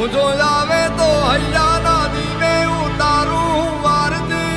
જો આવે તો હૈયાના દીવે ઉતારું વારજી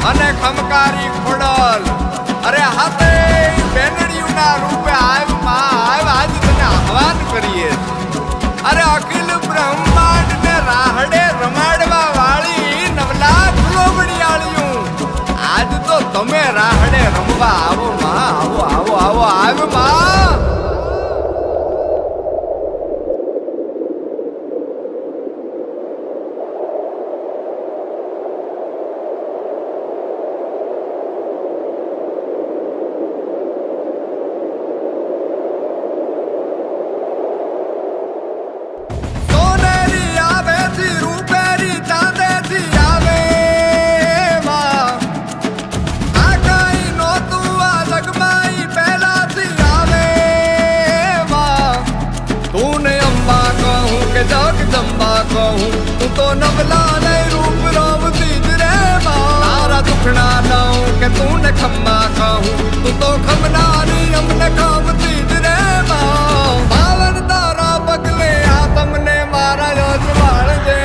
અને ખમકારી ખોડલ અરે હાથે બેનડીયુના રૂપે આવ માં આવ આજ તને આહવાન કરીએ અરે અખિલ બ્રહ્માંડ ને રાહડે રમાડવા વાળી નવલા ગુલોબડિયાળિયું આજ તો તમે રાહડે રમવા આવો માં આવો આવો આવો આવ માં જગદંબા કહું તું તો નવલા ને રૂપ રમતી જ રે મારા દુખણા લઉં કે તું ને ખમ્મા કહું તું તો ખમનારી અમને ખમતી જ રે ભાવન તારા પગલે આ તમને મારા યજમાન દે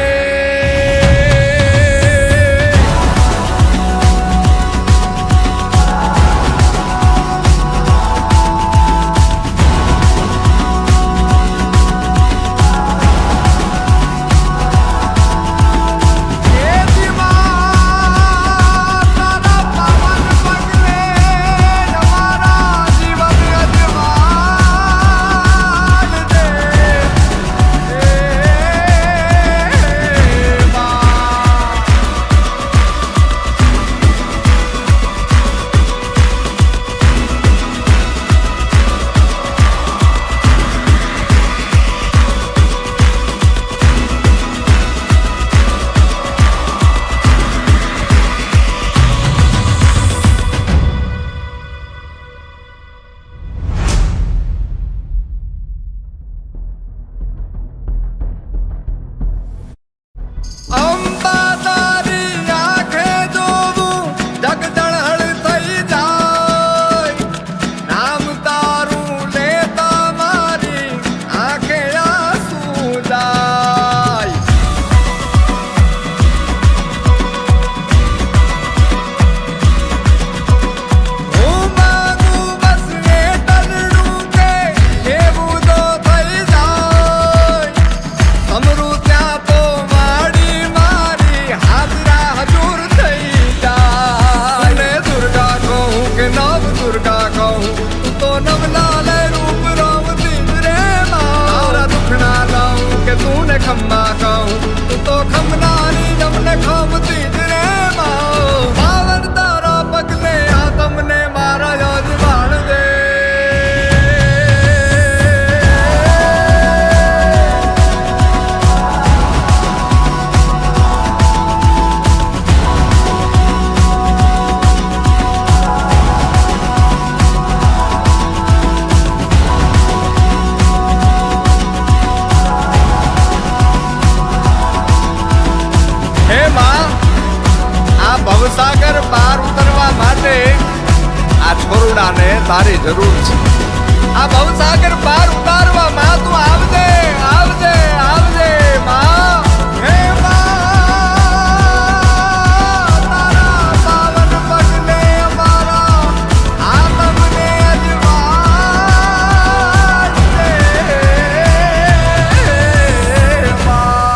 ખમ્મા કહું તું તો ખમનારી અમને ખમતી જ રે ભાવન તારા પગલે આ તમને મારા યજમાન દે ભવસાગર પાર ઉતરવા માટે આ છોરુડાને તારી જરૂર છે આ ભવસાગર પાર ઉતારવા માં તું આવજે આવજે આવજે માં હે માં તારા પાવન પગલે અમારા આ તમને અજમાન દે માં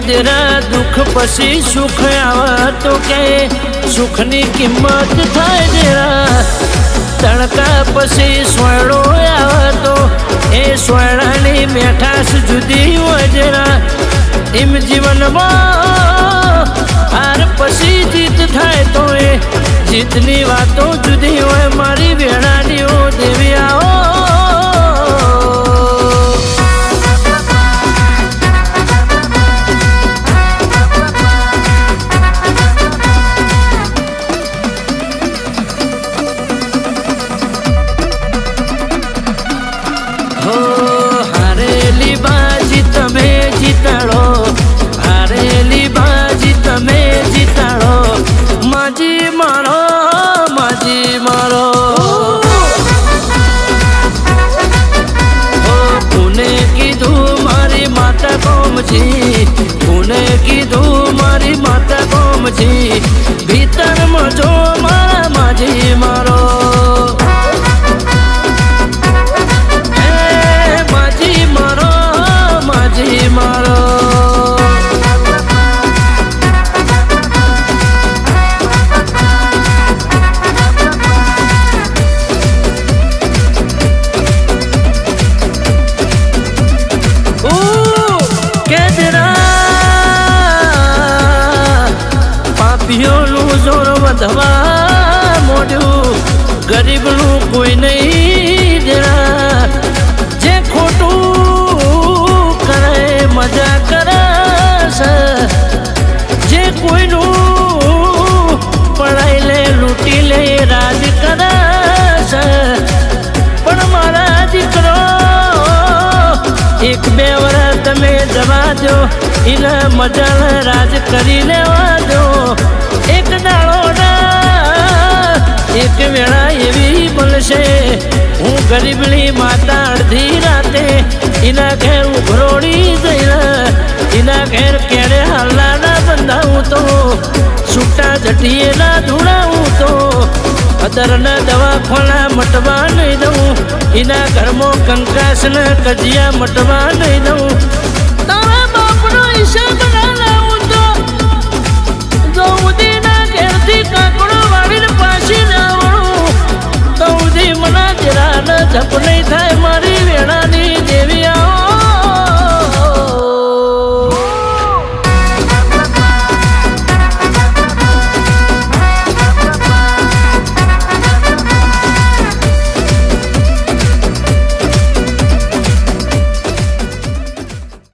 દેરા દુઃખ પછી સુખ આવે તો કે સુખની કિંમત થાય દેરા તડકા પછી સોયડો આવે તો એ સોયડાની મેઠાશ જુદી હોય દેરા એમ જીવનમાં હાર પછી જીત થાય તો એ જીતની વાતો જુદી હોય મારી વેળાનીઓ દેવી આવો હારેલી બાજી તમે જીતાડો હારેલી બાજી તમે જીતાડો માજી મારો માજી મારો કોને કીધું મારી માતા કોમજી કોને કીધું મારી માતા કોમજી ભીતરમાં જો મારા માજી મારો જોર વધવા મોડ્યું ગરીબનું કોઈ નહીં દેરા જે ખોટું કરે મજા કરે જે કોઈનું પડાઈ લે લૂંટી લે રાજ કરે પણ મારા દીકરો એક બે વર્ષ તમે જવા દો એને મજા રાજ કરી લેવા દો એક દાડો એક વેળા એવી મળશે હું ગરીબની માતા અડધી રાતે એના ઘેર ઉભરોડી જઈને એના ઘેર કેડે હાલના ના બંધાવું તો છૂટા જટીએ ના ધૂણાવું તો અદરના દવાખાના મટવા નહીં દઉં એના ઘરમાં કંકાસના કજિયા મટવા નહીં દઉં